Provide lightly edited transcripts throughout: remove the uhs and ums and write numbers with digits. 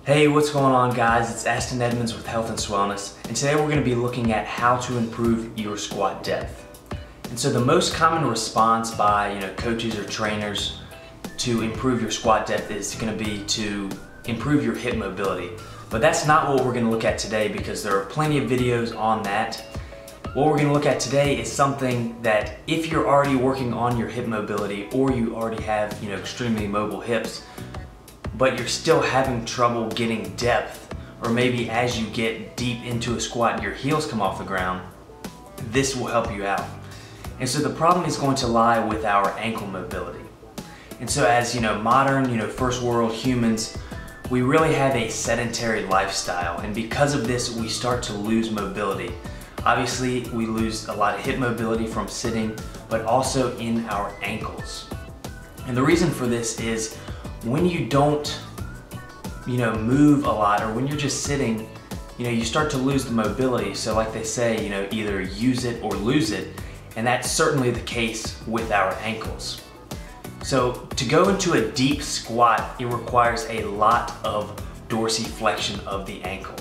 Hey, what's going on guys? It's Aston Edmonds with Health and Swellness, and today we're going to be looking at how to improve your squat depth. And so the most common response by coaches or trainers to improve your squat depth is going to be to improve your hip mobility. But that's not what we're going to look at today because there are plenty of videos on that. What we're going to look at today is something that if you're already working on your hip mobility or you already have extremely mobile hips, but you're still having trouble getting depth, or maybe as you get deep into a squat your heels come off the ground, this will help you out. And so the problem is going to lie with our ankle mobility. And so as modern first world humans, we really have a sedentary lifestyle, and because of this we start to lose mobility. Obviously we lose a lot of hip mobility from sitting, but also in our ankles. And the reason for this is when you don't move a lot, or when you're just sitting, you start to lose the mobility. So like they say, either use it or lose it, and that's certainly the case with our ankles. So to go into a deep squat, it requires a lot of dorsiflexion of the ankle.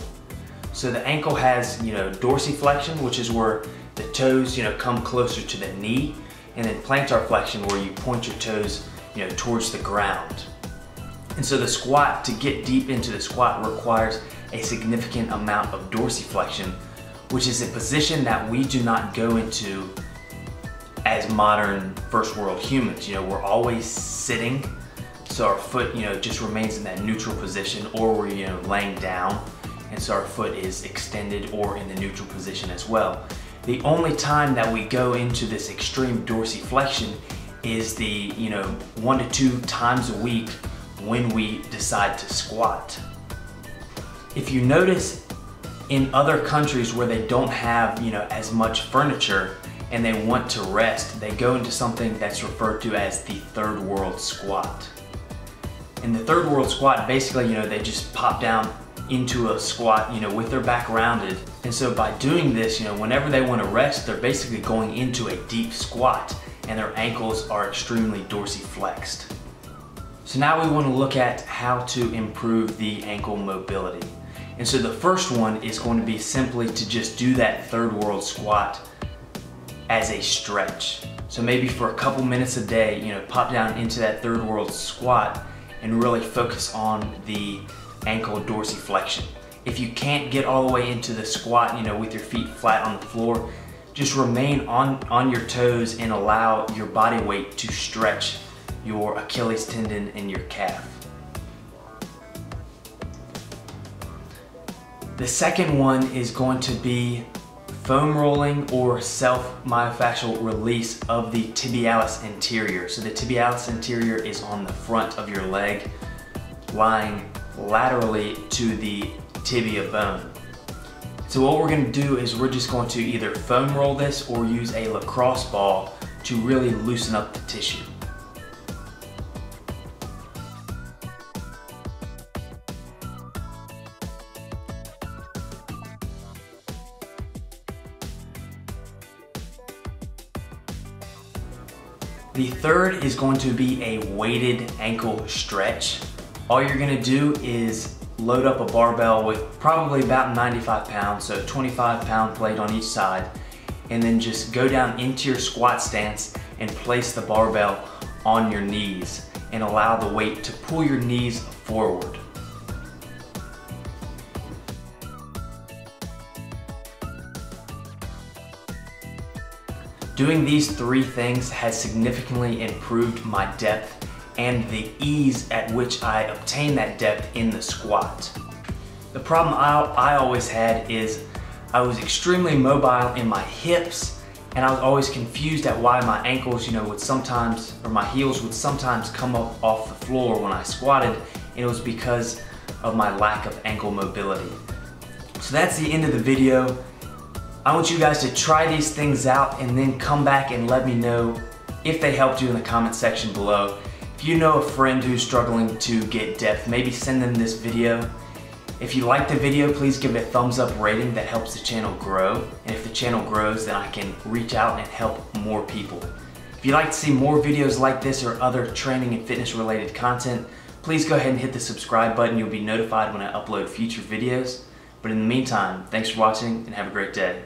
So the ankle has dorsiflexion, which is where the toes come closer to the knee, and then plantar flexion, where you point your toes towards the ground. And so the squat, to get deep into the squat, requires a significant amount of dorsiflexion, which is a position that we do not go into as modern first world humans. We're always sitting, so our foot just remains in that neutral position, or we're laying down, and so our foot is extended or in the neutral position as well. The only time that we go into this extreme dorsiflexion is the 1 to 2 times a week when we decide to squat. If you notice in other countries where they don't have as much furniture and they want to rest, they go into something that's referred to as the third world squat. In the third world squat, basically they just pop down into a squat with their back rounded, and so by doing this whenever they want to rest, they're basically going into a deep squat and their ankles are extremely dorsiflexed. So now we want to look at how to improve the ankle mobility. And so the first one is going to be simply to just do that third world squat as a stretch. So maybe for a couple minutes a day, pop down into that third world squat and really focus on the ankle dorsiflexion. If you can't get all the way into the squat, with your feet flat on the floor, just remain on your toes and allow your body weight to stretch your Achilles tendon and your calf. The second one is going to be foam rolling or self-myofascial release of the tibialis anterior. So the tibialis anterior is on the front of your leg, lying laterally to the tibia bone. So what we're going to do is we're just going to either foam roll this or use a lacrosse ball to really loosen up the tissue. The third is going to be a weighted ankle stretch. All you're going to do is load up a barbell with probably about 95 pounds, so 25-pound plate on each side, and then just go down into your squat stance and place the barbell on your knees and allow the weight to pull your knees forward. Doing these 3 things has significantly improved my depth and the ease at which I obtain that depth in the squat. The problem I always had is I was extremely mobile in my hips, and I was always confused at why my ankles would sometimes, or my heels would sometimes come up off the floor when I squatted, and it was because of my lack of ankle mobility. So that's the end of the video. I want you guys to try these things out and then come back and let me know if they helped you in the comment section below. If you know a friend who's struggling to get depth, maybe send them this video. If you like the video, please give it a thumbs up rating. That helps the channel grow. And if the channel grows, then I can reach out and help more people. If you'd like to see more videos like this or other training and fitness related content, Please go ahead and hit the subscribe button. You'll be notified when I upload future videos. But in the meantime, thanks for watching and have a great day.